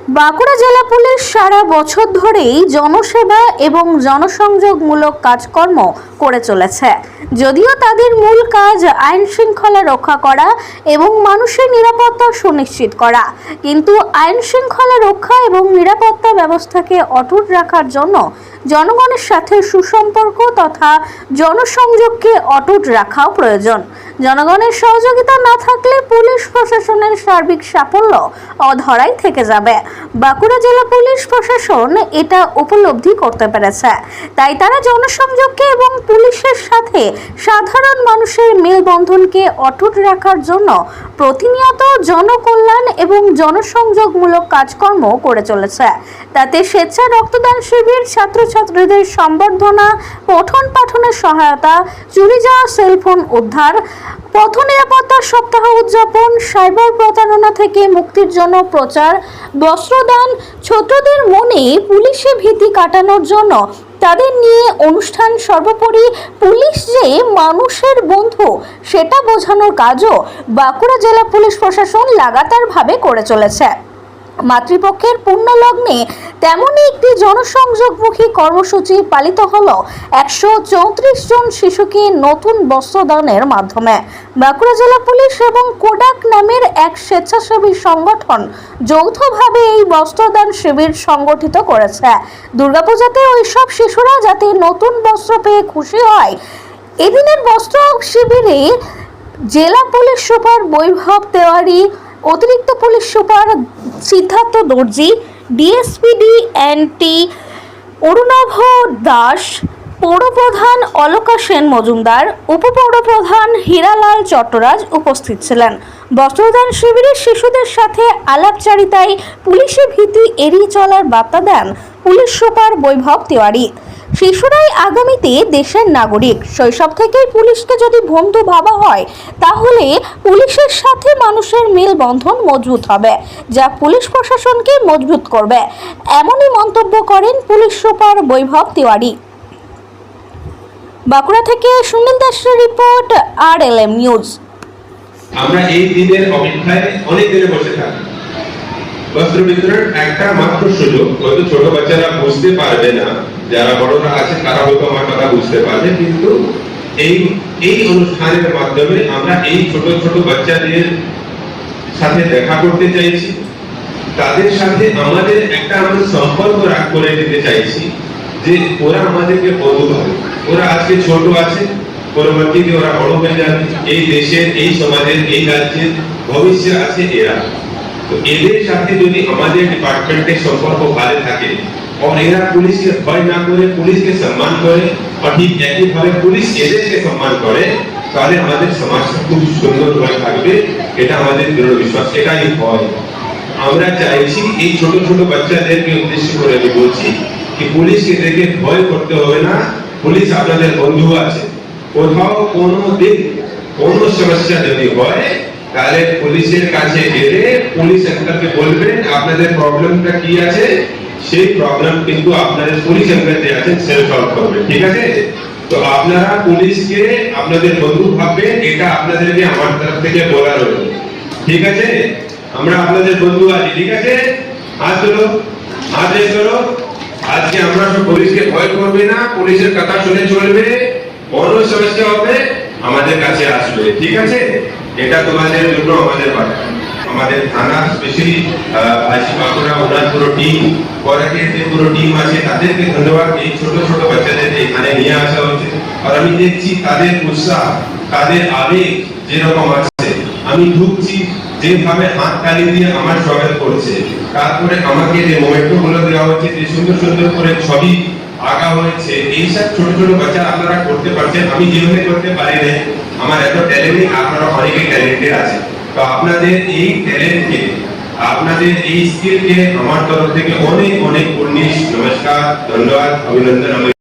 বাঁকুড়া জেলা পুলিশ সারা বছর ধরেই জনসেবা এবং জনসংযোগমূলক কাজকর্ম করে চলেছে। যদিও তাদের মূল কাজ আইন শৃঙ্খলা রক্ষা করা এবং মানুষের নিরাপত্তা সুনিশ্চিত করা, কিন্তু আইন শৃঙ্খলা রক্ষা এবং নিরাপত্তা ব্যবস্থাকে অটুট রাখার জন্য জনগণের সাথে সুসম্পর্ক তথা জনসংযোগকে অটুট রাখাও প্রয়োজন। জনগণের সহযোগিতা না থাকলে পুলিশ প্রশাসনের সার্বিক সাফল্য অধরাই থেকে যাবে। বাঁকুড়া জেলা পুলিশ প্রশাসন এটা উপলব্ধি করতে পেরেছে, তাই তারা জনসংযোগকে এবং পুলিশের সাথে সাধারণ মানুষের মেলবন্ধনকে অটুট রাখার জন্য প্রতিনিয়ত জনকল্যাণ এবং জনসংযোগমূলক কাজকর্ম করে চলেছে। তাতে স্বেচ্ছা রক্তদান শিবির, ছাত্রছাত্রীদের সম্বর্ধনা, পঠন পাঠনের সহায়তা, চুরি যাওয়া সেলফোন উদ্ধার, পথ নিরাপত্তা সপ্তাহ উদযাপন, সাইবার প্রতারণা থেকে মুক্তির জন্য প্রচার, বস্ত্রদান, ছোটদের মনে পুলিশে ভীতি কাটানোর জন্য তাদের নিয়ে অনুষ্ঠান, সর্বোপরি পুলিশ যে মানুষের বন্ধু সেটা বোঝানোর কাজও বাঁকুড়া জেলা পুলিশ প্রশাসন লাগাতারভাবে করে চলেছে। মাতৃপক্ষের পুণ্যলগ্নে তেমনই একটি জনসংযোগমুখী কর্মসূচি পালিত হলো 134 জন শিশুকে নতুন বস্ত্রদানের মাধ্যমে। বাঁকুড়া জেলা পুলিশ এবং কোডাক নামের এক স্বেচ্ছাসেবী সংগঠন যৌথভাবে এই বস্ত্রদান শিবির সংগঠিত করেছে। দুর্গাপূজাতে ওইসব শিশুরা যাতে নতুন বস্ত্র পেয়ে খুশি হয়, এদিনের বস্ত্র শিবিরে জেলা পুলিশ সুপার বৈভব তেওয়ারি, অতিরিক্ত পুলিশ সুপার সিদ্ধার্থ দর্জি, ডিএসপিডি এনটি অরুণাভ দাস, পৌরপ্রধান অলকা সেন মজুমদার, উপপৌরপ্রধান হীরালাল চট্টরাজ উপস্থিত ছিলেন। বস্ত্রদান শিবিরে শিশুদের সাথে আলাপচারিতায় পুলিশি ভীতি এড়িয়ে চলার বার্তা দেন পুলিশ সুপার বৈভব তেওয়ারি। শিশুরাই আগামীতে দেশের নাগরিক। শৈশব থেকেই পুলিশকে যদি বন্ধু ভাবা হয়, তাহলে পুলিশের সাথে মানুষের মেলবন্ধন মজবুত হবে, যা পুলিশ প্রশাসনকে মজবুত করবে। এমনই মন্তব্য করেন পুলিশ সুপার বৈভব তেওয়ারি। বাঁকুড়া থেকে সুনীল দাসের রিপোর্ট, RLM নিউজ। আমরা এই দিনের অপেক্ষায় অনেক দিনে বসে থাকি। বস্ত্র বিতরণ একটা মাত্র সুযোগ। হয়তো ছোট বাচ্চারা বুঝতে পারবে না, যারা বড়রা আছে তারা হয়তো আমার কথা বুঝতে পারবে, কিন্তু এই অনুষ্ঠানের মাধ্যমে আমরা এই ছোট ছোট বাচ্চাদের সাথে দেখা করতে চাইছি, তাদের সাথে আমাদের একটা সম্পর্ক করে দিতে চাইছি, যে ওরা আমাদেরকে বন্ধু ভাবে। ওরা আজকে ছোট আছে, পরবর্তীতে ওরা বড় হয়ে যাবে। এই দেশের, এই সমাজের, এই রাজ্যের ভবিষ্যৎ আছে এরা। তো এদের সাথে যদি আমাদের ডিপার্টমেন্টের সম্পর্ক ভালো থাকে, और এরা পুলিশকে ভয় না করে পুলিশকে সম্মান করে, और ঠিক একইভাবে পুলিশ এদেরকে সম্মান করে, তাহলে আমাদের সমাজটা খুব সুন্দর হয়ে থাকবে। এটা আমাদের দৃঢ় বিশ্বাস, এটাই হয়। আমরা চাইছি এই ছোট ছোট বাচ্চাদেরকে উদ্দেশ্য করে আমি বলছি কি পুলিশকে দেখে ভয় করতে হবে না। পুলিশ আপনাদের বন্ধু আছে। কোথাও কোনো দিন কোনো সমস্যা যদি হয়, তাহলে পুলিশের কাছে গেলে পুলিশ আপনাকে বলবেন আপনাদের প্রবলেমটা কি আছে, সেই প্রবলেম কিন্তু আপনাদের পুলিশ এমপ্লয়ি আছেন সে সলভ করবে। ঠিক আছে? তো আপনারা পুলিশকে আপনাদের বন্ধু ভাববেন, এটা আপনাদেরকে আমার তরফ থেকে বলা রইল। ঠিক আছে? আমরা আপনাদের বন্ধু আছি। ঠিক আছে? হাত তোলো, হাত রেস করো। আজকে আমরা সব পুলিশকে ভয় করবে না, পুলিশের কথা শুনে চলবে। কোনো সমস্যা হবে আমাদের কাছে আসবে। ঠিক আছে? এটা তোমাদের জন্য আমাদের বার্তা। আমাদের থানা স্পেশালি আইসি বাঁকুড়া ওনার পুরো টিম, কোয়ারেন্টাইন যে পুরো টিম আছে, তাদেরকে ধন্যবাদ। এই ছোট ছোট বাচ্চাদের এখানে নিয়ে আসা হচ্ছে, আর আমি দেখছি তাদের উৎসাহ, তাদের আবেগ যেরকম আছে। আমি ঢুকছি, যেভাবে হাত তালি দিয়ে আমার স্বাগত করছে, তারপরে আমাকে যে মোমেন্টো গুলো দেওয়া হচ্ছে, যে সুন্দর সুন্দর করে ছবি আঁকা হয়েছে, এইসব ছোট ছোট বাচ্চা আপনারা করতে পারছেন। আমি যেভাবে করতে পারি না, আমার এত ট্যালেন্ট নেই, আপনারা অনেকে ট্যালেন্টেড আছে। তো আপনাদের এই ট্যালেন্টকে, আপনাদের এই স্কিলকে আমার তরফ থেকে অনেক অনেক নমস্কার, ধন্যবাদ, অভিনন্দন।